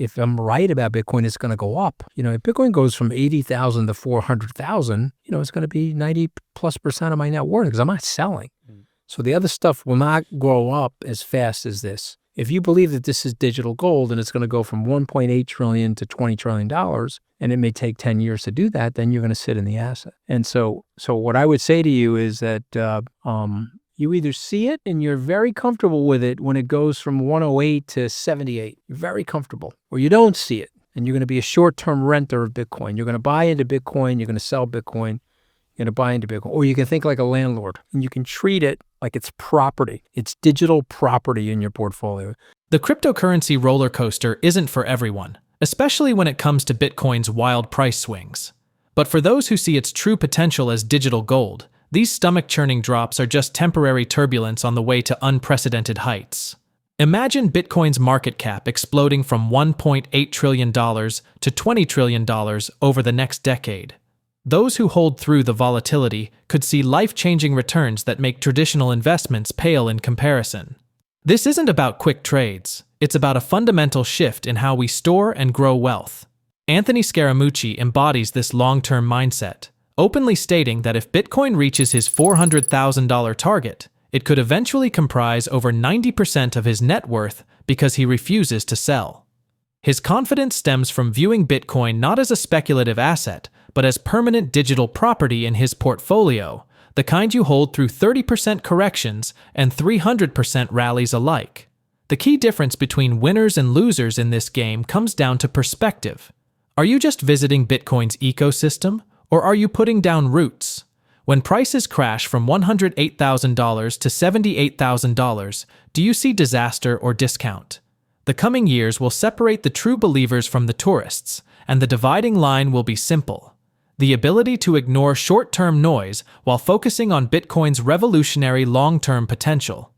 if I'm right about Bitcoin, it's going to go up. If Bitcoin goes from 80,000 to 400,000, it's going to be 90+% of my net worth because I'm not selling. So the other stuff will not grow up as fast as this. If you believe that this is digital gold and it's going to go from $1.8 trillion to $20 trillion, and it may take 10 years to do that, then you're going to sit in the asset. And so what I would say to you is that you either see it and you're very comfortable with it when it goes from 108 to 78. You're very comfortable. Or you don't see it and you're going to be a short-term renter of Bitcoin. You're going to buy into Bitcoin. You're going to sell Bitcoin. You're going to buy into Bitcoin. Or you can think like a landlord and you can treat it like it's property. It's digital property in your portfolio. The cryptocurrency roller coaster isn't for everyone, especially when it comes to Bitcoin's wild price swings. But for those who see its true potential as digital gold, these stomach-churning drops are just temporary turbulence on the way to unprecedented heights. Imagine Bitcoin's market cap exploding from $1.8 trillion to $20 trillion over the next decade. Those who hold through the volatility could see life-changing returns that make traditional investments pale in comparison. This isn't about quick trades. It's about a fundamental shift in how we store and grow wealth. Anthony Scaramucci embodies this long-term mindset, openly stating that if Bitcoin reaches his $400,000 target, it could eventually comprise over 90% of his net worth because he refuses to sell. His confidence stems from viewing Bitcoin not as a speculative asset, but as permanent digital property in his portfolio, the kind you hold through 30% corrections and 300% rallies alike. The key difference between winners and losers in this game comes down to perspective. Are you just visiting Bitcoin's ecosystem, or are you putting down roots? When prices crash from $108,000 to $78,000, do you see disaster or discount? The coming years will separate the true believers from the tourists, and the dividing line will be simple: the ability to ignore short-term noise while focusing on Bitcoin's revolutionary long-term potential.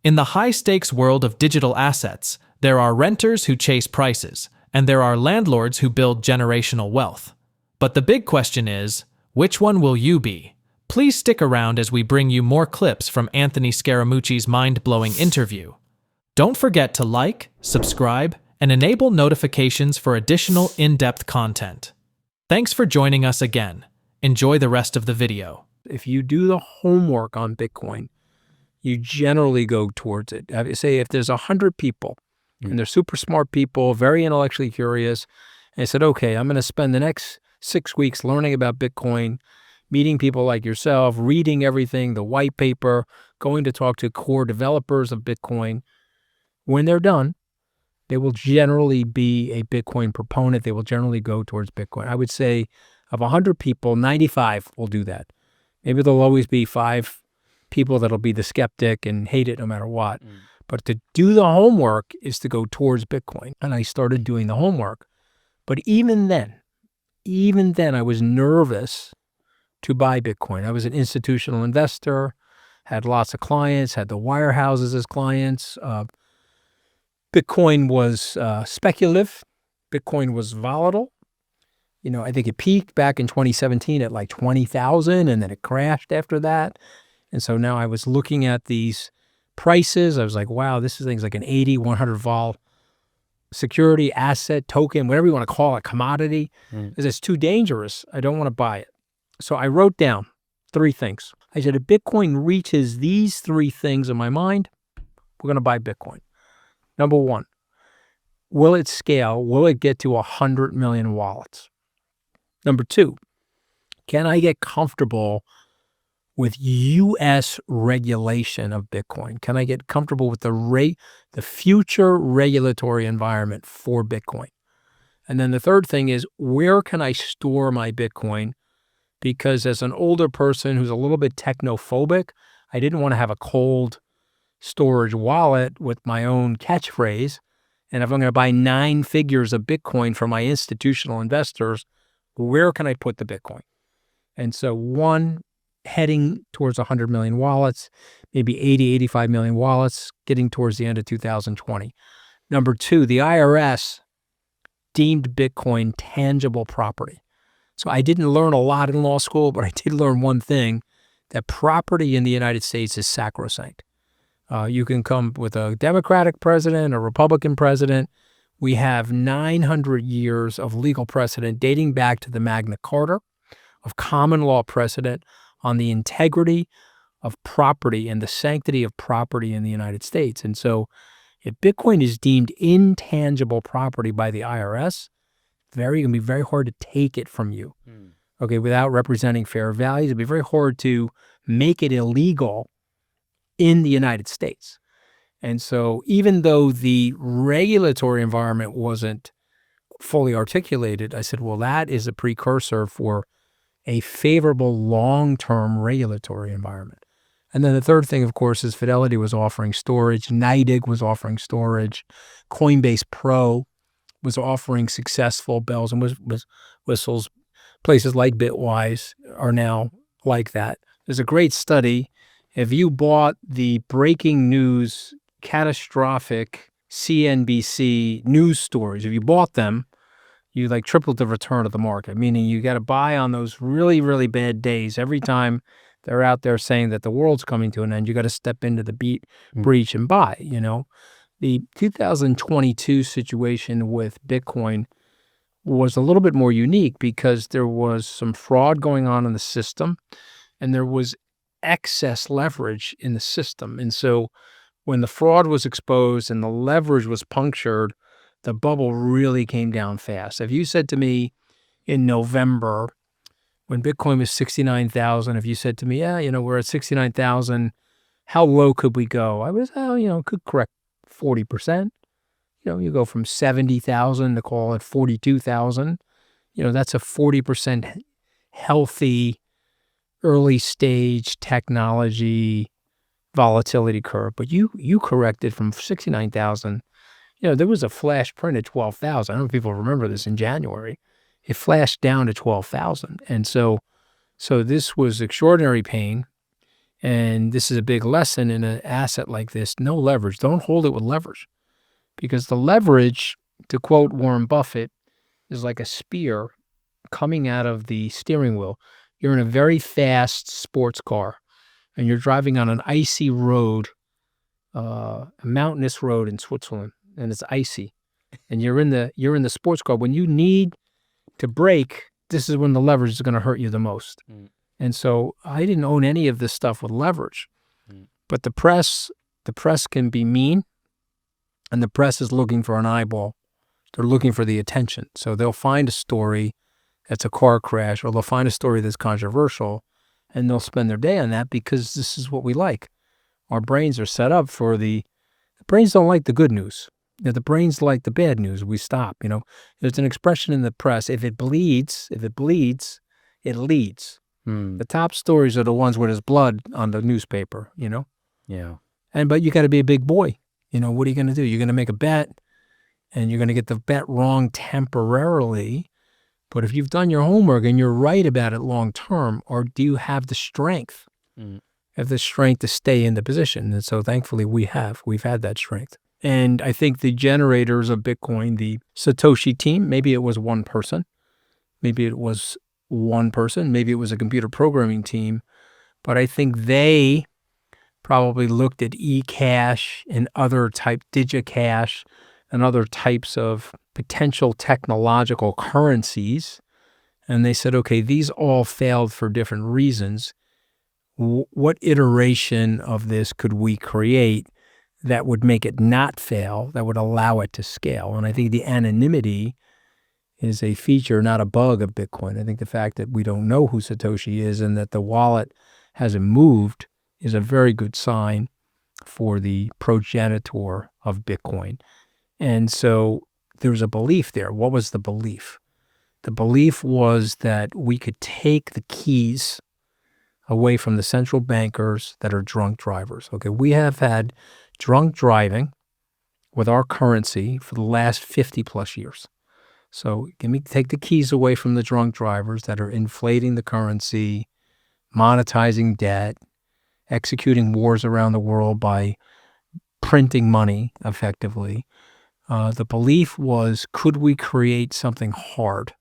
In the high-stakes world of digital assets, there are renters who chase prices, and there are landlords who build generational wealth. But the big question is, which one will you be? Please stick around as we bring you more clips from Anthony Scaramucci's mind-blowing interview. Don't forget to like, subscribe, and enable notifications for additional in-depth content. Thanks for joining us again. Enjoy the rest of the video. If you do the homework on Bitcoin, you generally go towards it. Say if there's 100 people, and they're super smart people, very intellectually curious, and they said, okay, I'm going to spend the next 6 weeks learning about Bitcoin, meeting people like yourself, reading everything, the white paper, going to talk to core developers of Bitcoin. When they're done, they will generally be a Bitcoin proponent. They will generally go towards Bitcoin. I would say of 100 people, 95 will do that. Maybe there'll always be 5 people that'll be the skeptic and hate it no matter what. But to do the homework is to go towards Bitcoin. And I started doing the homework. But even then I was nervous to buy Bitcoin. I was an institutional investor, had lots of clients, had the wirehouses as clients. Bitcoin was speculative. Bitcoin was volatile. I think it peaked back in 2017 at like 20,000 and then it crashed after that. And so now I was looking at these prices. I was like, wow, this is things like an 80, 100 vol security, asset, token, whatever you want to call it, commodity. Because it's too dangerous. I don't want to buy it. So I wrote down 3 things. I said, if Bitcoin reaches these 3 things in my mind, we're going to buy Bitcoin. Number 1, will it scale? Will it get to 100 million wallets? Number 2, can I get comfortable with U.S. regulation of Bitcoin? Can I get comfortable with the future regulatory environment for Bitcoin? And then the third thing is, where can I store my Bitcoin? Because as an older person who's a little bit technophobic, I didn't want to have a cold storage wallet with my own catchphrase. And if I'm going to buy 9 figures of Bitcoin for my institutional investors, where can I put the Bitcoin? And so 1, heading towards 100 million wallets, maybe 80, 85 million wallets, getting towards the end of 2020. Number 2, the IRS deemed Bitcoin tangible property. So I didn't learn a lot in law school, but I did learn one thing, that property in the United States is sacrosanct. You can come with a Democratic president, a Republican president. We have 900 years of legal precedent dating back to the Magna Carta, of common law precedent on the integrity of property and the sanctity of property in the United States. And so if Bitcoin is deemed intangible property by the IRS, it's going to be very hard to take it from you, okay, without representing fair values. It'd be very hard to make it illegal in the United States. And so even though the regulatory environment wasn't fully articulated, I said, well, that is a precursor for a favorable long-term regulatory environment. And then the third thing, of course, is Fidelity was offering storage. NYDIG was offering storage. Coinbase Pro was offering successful bells and whistles. Places like Bitwise are now like that. There's a great study. If you bought the breaking news, catastrophic CNBC news stories, if you bought them, you like tripled the return of the market, meaning you got to buy on those really, really bad days. Every time they're out there saying that the world's coming to an end, you got to step into the breach and buy, you know. The 2022 situation with Bitcoin was a little bit more unique because there was some fraud going on in the system and there was excess leverage in the system. And so when the fraud was exposed and the leverage was punctured, the bubble really came down fast. If you said to me in November, when Bitcoin was 69,000, if you said to me, yeah, you know, we're at 69,000, how low could we go? I was, oh, you know, could correct 40%. You know, you go from 70,000 to call it 42,000. You know, that's a 40% healthy early stage technology volatility curve. But you corrected from 69,000. You know, there was a flash print at 12,000. I don't know if people remember this in January. It flashed down to 12,000. And so this was extraordinary pain. And this is a big lesson in an asset like this. No leverage. Don't hold it with leverage. Because the leverage, to quote Warren Buffett, is like a spear coming out of the steering wheel. You're in a very fast sports car and you're driving on an icy road, a mountainous road in Switzerland, and it's icy. And you're in the sports car. When you need to brake, this is when the leverage is going to hurt you the most. And so I didn't own any of this stuff with leverage. But the press can be mean, and the press is looking for an eyeball. They're looking for the attention. So they'll find a story that's a car crash, or they'll find a story that's controversial, and they'll spend their day on that because this is what we like. Our brains are set up for the brains don't like the good news. You know, the brains like the bad news. We stop, you know. There's an expression in the press, if it bleeds, it leads. The top stories are the ones where there's blood on the newspaper, you know? Yeah. But you got to be a big boy. You know, what are you going to do? You're going to make a bet, and you're going to get the bet wrong temporarily. But if you've done your homework and you're right about it long term, or do you have the strength? Have the strength to stay in the position? And so thankfully we've had that strength. And I think the generators of Bitcoin, the Satoshi team, maybe it was one person, maybe it was a computer programming team, but I think they probably looked at eCash and other type DigiCash and other types of potential technological currencies. And they said, okay, these all failed for different reasons. What iteration of this could we create that would make it not fail, that would allow it to scale? And I think the anonymity is a feature, not a bug of Bitcoin. I think the fact that we don't know who Satoshi is and that the wallet hasn't moved is a very good sign for the progenitor of Bitcoin. And so there's a belief there. What was the belief? The belief was that we could take the keys away from the central bankers that are drunk drivers. Okay, we have had drunk driving with our currency for the last 50 plus years. So take the keys away from the drunk drivers that are inflating the currency, monetizing debt, executing wars around the world by printing money effectively. The belief was, could we create something hard?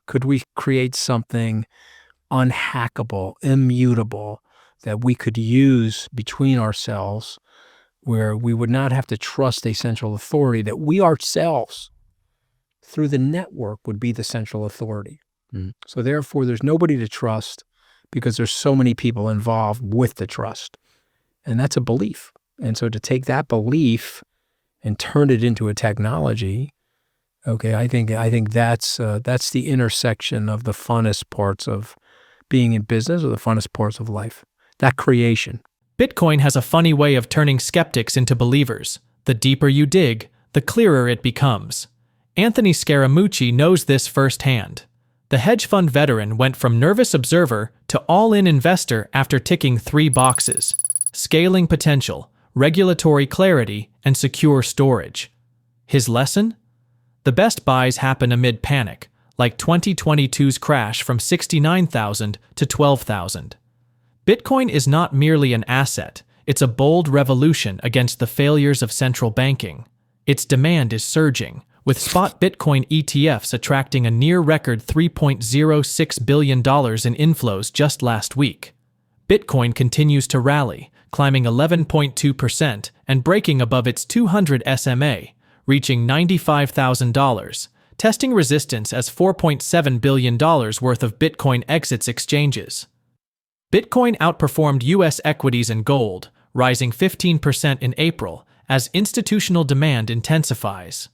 Could we create something unhackable, immutable, that we could use between ourselves, where we would not have to trust a central authority, that we ourselves through the network would be the central authority. So therefore, there's nobody to trust because there's so many people involved with the trust. And that's a belief. And so to take that belief and turn it into a technology, okay, I think that's the intersection of the funnest parts of being in business or the funnest parts of life, that creation. Bitcoin has a funny way of turning skeptics into believers. The deeper you dig, the clearer it becomes. Anthony Scaramucci knows this firsthand. The hedge fund veteran went from nervous observer to all-in investor after ticking 3 boxes: scaling potential, regulatory clarity, and secure storage. His lesson? The best buys happen amid panic, like 2022's crash from 69,000 to 12,000. Bitcoin is not merely an asset, it's a bold revolution against the failures of central banking. Its demand is surging, with spot Bitcoin ETFs attracting a near-record $3.06 billion in inflows just last week. Bitcoin continues to rally, climbing 11.2% and breaking above its 200 SMA, reaching $95,000, testing resistance as $4.7 billion worth of Bitcoin exits exchanges. Bitcoin outperformed U.S. equities and gold, rising 15% in April as institutional demand intensifies.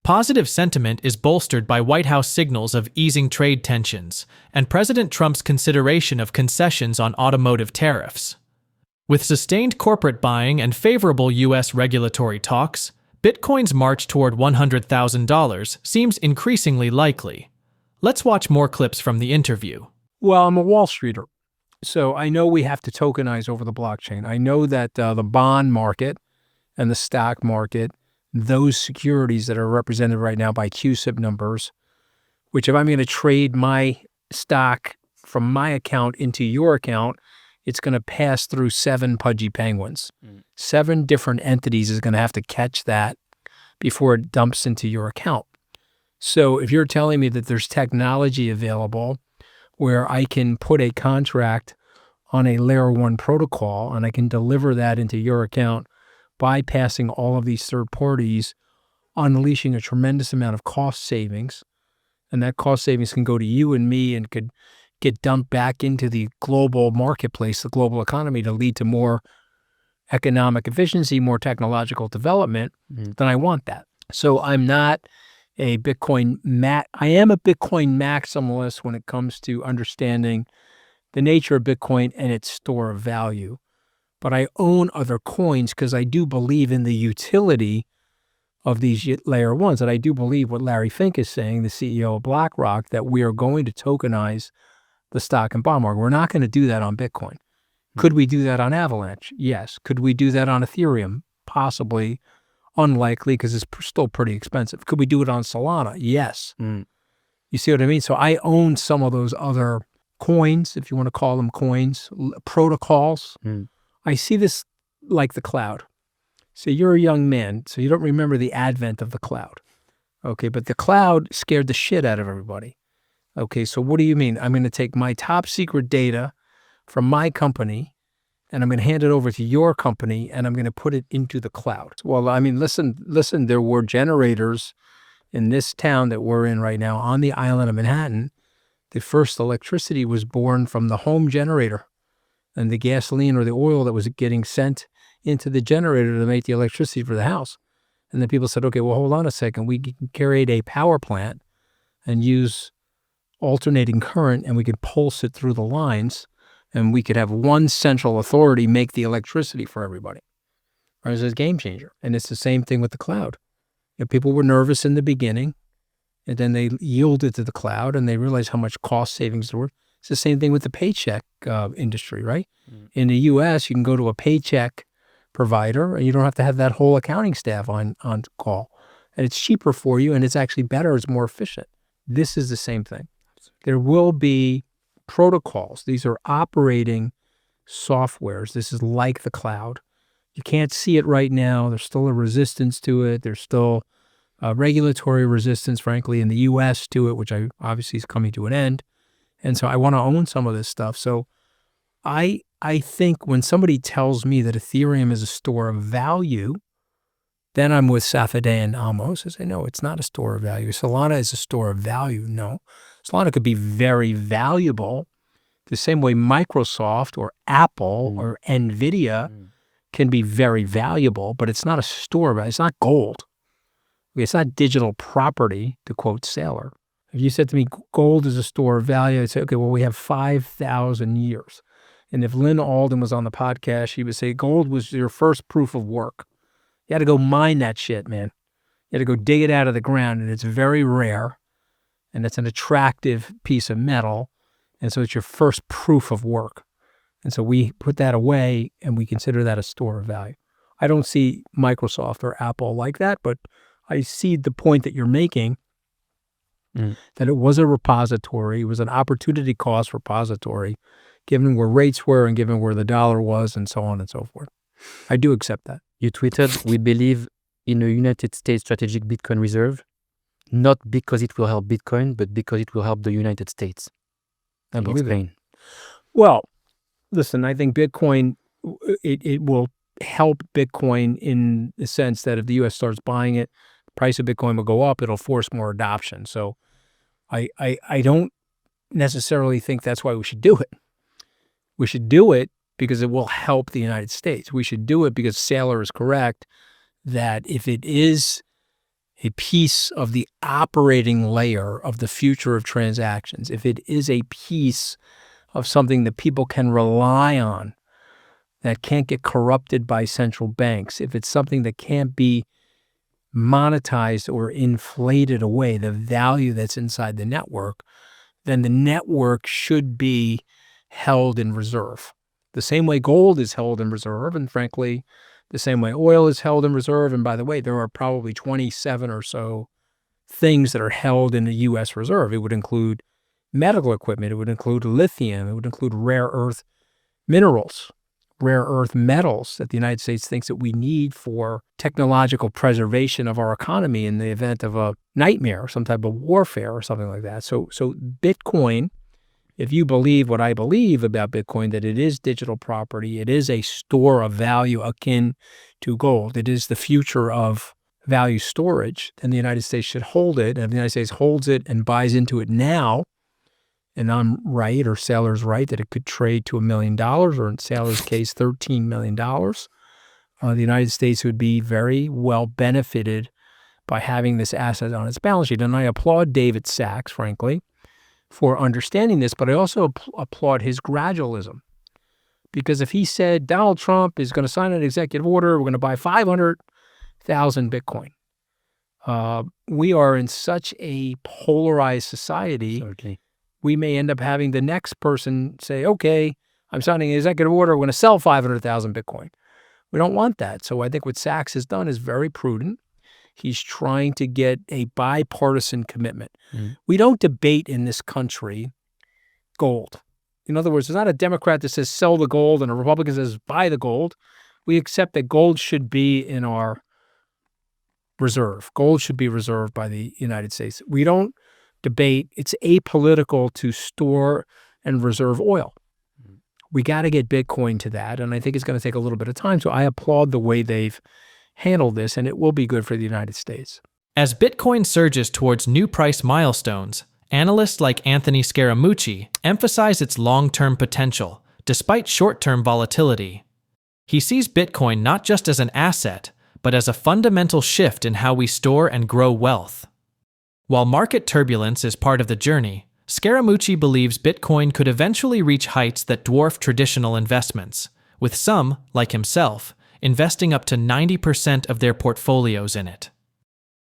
Positive sentiment is bolstered by White House signals of easing trade tensions and President Trump's consideration of concessions on automotive tariffs. With sustained corporate buying and favorable U.S. regulatory talks, Bitcoin's march toward $100,000 seems increasingly likely. Let's watch more clips from the interview. Well, I'm a Wall Streeter, so I know we have to tokenize over the blockchain. I know that the bond market and the stock market, those securities that are represented right now by QSIP numbers, which if I'm going to trade my stock from my account into your account, it's going to pass through 7 pudgy penguins. 7 different entities is going to have to catch that before it dumps into your account. So if you're telling me that there's technology available where I can put a contract on a layer 1 protocol and I can deliver that into your account, bypassing all of these third parties, unleashing a tremendous amount of cost savings, and that cost savings can go to you and me and could get dumped back into the global marketplace, the global economy, to lead to more economic efficiency, more technological development, then I want that. So I'm not a Bitcoin I am a Bitcoin maximalist when it comes to understanding the nature of Bitcoin and its store of value. But I own other coins because I do believe in the utility of these layer 1s. And I do believe what Larry Fink is saying, the CEO of BlackRock, that we are going to tokenize the stock and bond market. We're not going to do that on Bitcoin. Could we do that on Avalanche? Yes. Could we do that on Ethereum? Possibly. Unlikely because it's still pretty expensive. Could we do it on Solana? Yes. You see what I mean? So I own some of those other coins, if you want to call them coins, protocols. I see this like the cloud. So you're a young man, so you don't remember the advent of the cloud. Okay, but the cloud scared the shit out of everybody. Okay, so what do you mean? I'm going to take my top secret data from my company and I'm going to hand it over to your company and I'm going to put it into the cloud. Well, I mean, listen, there were generators in this town that we're in right now on the island of Manhattan. The first electricity was born from the home generator and the gasoline or the oil that was getting sent into the generator to make the electricity for the house. And then people said, okay, well, hold on a second. We can create a power plant and use alternating current and we could pulse it through the lines and we could have one central authority make the electricity for everybody. Right? It's a game changer. And it's the same thing with the cloud. You know, people were nervous in the beginning and then they yielded to the cloud and they realized how much cost savings there were. It's the same thing with the paycheck industry, right? In the U.S., you can go to a paycheck provider and you don't have to have that whole accounting staff on call. And it's cheaper for you and it's actually better, it's more efficient. This is the same thing. There will be protocols. These are operating softwares. This is like the cloud. You can't see it right now. There's still a resistance to it. There's still regulatory resistance, frankly, in the U.S. to it, which obviously is coming to an end. And so I want to own some of this stuff. So I think when somebody tells me that Ethereum is a store of value, Then I'm with Safadeh and Amos. I say, no, it's not a store of value. Solana is a store of value. No. Solana could be very valuable the same way Microsoft or Apple or NVIDIA can be very valuable, but it's not a store of value. It's not gold. It's not digital property, to quote Saylor. If you said to me, gold is a store of value, I'd say, okay, well, we have 5,000 years. And if Lynn Alden was on the podcast, she would say, gold was your first proof of work. You had to go mine that shit, man. You had to go dig it out of the ground, and it's very rare, and it's an attractive piece of metal, and so it's your first proof of work. And so we put that away, and we consider that a store of value. I don't see Microsoft or Apple like that, but I see the point that you're making, that it was a repository, it was an opportunity cost repository, given where rates were and given where the dollar was and so on and so forth. I do accept that. You tweeted, we believe in a United States strategic Bitcoin reserve, not because it will help Bitcoin, but because it will help the United States. I believe Explain. it. Well, listen, I think Bitcoin, it will help Bitcoin in the sense that if the U.S. starts buying it, the price of Bitcoin will go up, it'll force more adoption. So I don't necessarily think that's why we should do it. We should do it because it will help the United States. We should do it because Saylor is correct that if it is a piece of the operating layer of the future of transactions, if it is a piece of something that people can rely on, that can't get corrupted by central banks, if it's something that can't be monetized or inflated away, the value that's inside the network, then the network should be held in reserve. The same way gold is held in reserve, and frankly, the same way oil is held in reserve. And by the way, there are probably 27 or so things that are held in the U.S. reserve. It would include medical equipment. It would include lithium. It would include rare earth minerals, rare earth metals that the United States thinks that we need for technological preservation of our economy in the event of a nightmare, some type of warfare or something like that. So Bitcoin, if you believe what I believe about Bitcoin, that it is digital property, it is a store of value akin to gold, it is the future of value storage, then the United States should hold it. And if the United States holds it and buys into it now, and I'm right, or Saylor's right, that it could trade to $1 million, or in Saylor's case, $13 million, the United States would be very well benefited by having this asset on its balance sheet. And I applaud David Sachs, frankly, for understanding this, but I also applaud his gradualism. Because if he said Donald Trump is going to sign an executive order, we're going to buy 500,000 Bitcoin. We are in such a polarized society. Certainly. We may end up having the next person say, okay, I'm signing an executive order, we're going to sell 500,000 Bitcoin. We don't want that. So I think what Sachs has done is very prudent. He's trying to get a bipartisan commitment. We don't debate in this country gold. In other words, there's not a Democrat that says sell the gold and a Republican says buy the gold. We accept that gold should be in our reserve. Gold should be reserved by the United States. We don't debate. It's apolitical to store and reserve oil. We got to get Bitcoin to that, and I think it's going to take a little bit of time. So I applaud the way they've handled this, and it will be good for the United States. As Bitcoin surges towards new price milestones, analysts like Anthony Scaramucci emphasize its long-term potential, despite short-term volatility. He sees Bitcoin not just as an asset, but as a fundamental shift in how we store and grow wealth. While market turbulence is part of the journey, Scaramucci believes Bitcoin could eventually reach heights that dwarf traditional investments, with some, like himself, investing up to 90% of their portfolios in it.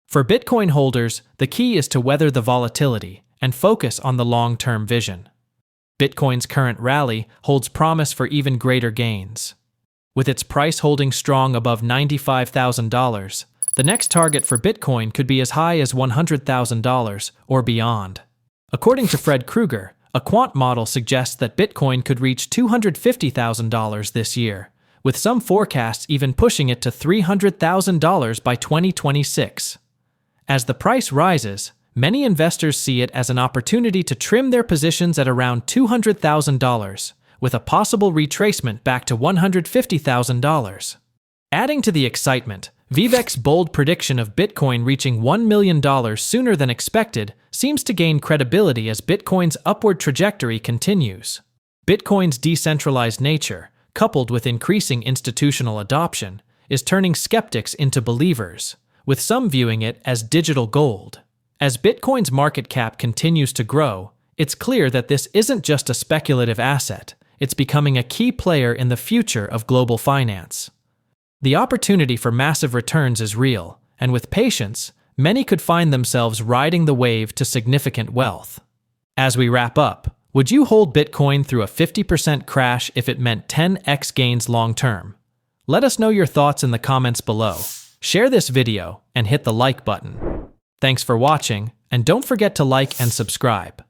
For Bitcoin holders, the key is to weather the volatility and focus on the long-term vision. Bitcoin's current rally holds promise for even greater gains. With its price holding strong above $95,000, the next target for Bitcoin could be as high as $100,000 or beyond. According to Fred Krueger, a quant model suggests that Bitcoin could reach $250,000 this year, with some forecasts even pushing it to $300,000 by 2026. As the price rises, many investors see it as an opportunity to trim their positions at around $200,000, with a possible retracement back to $150,000. Adding to the excitement, Vivek's bold prediction of Bitcoin reaching $1 million sooner than expected seems to gain credibility as Bitcoin's upward trajectory continues. Bitcoin's decentralized nature, coupled with increasing institutional adoption, is turning skeptics into believers, with some viewing it as digital gold. As Bitcoin's market cap continues to grow, it's clear that this isn't just a speculative asset, it's becoming a key player in the future of global finance. The opportunity for massive returns is real, and with patience, many could find themselves riding the wave to significant wealth. As we wrap up, would you hold Bitcoin through a 50% crash if it meant 10x gains long term? Let us know your thoughts in the comments below. Share this video and hit the like button. Thanks for watching, and don't forget to like and subscribe.